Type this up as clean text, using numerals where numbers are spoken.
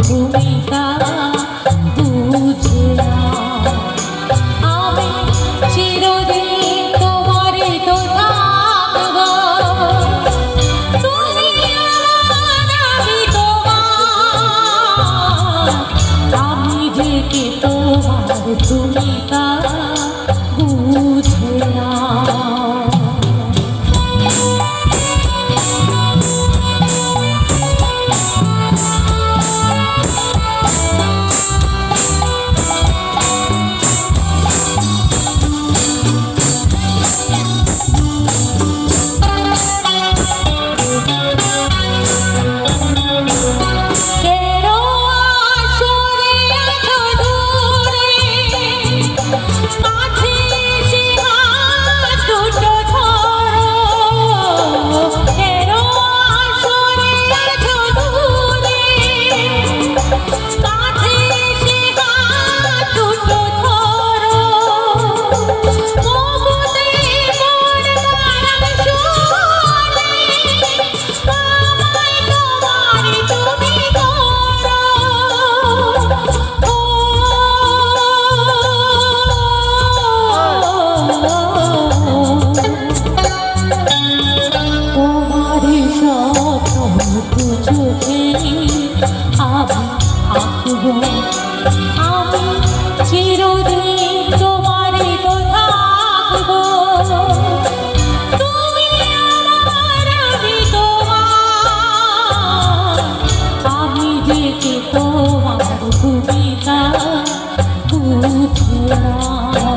তুমি তা বুঝে নাও। আমি চিরদিন তোমারই তো থাকবো, তুমি আমার, আমি তোমার। আমি যে কে তোমার তুমি তা বুঝে নাও। আমি চিরদিন তোমারই তো থাকবো, তুমি আমার, আমি তোমার। আমি যে কে তোমার তুমি তা বুঝে নাও।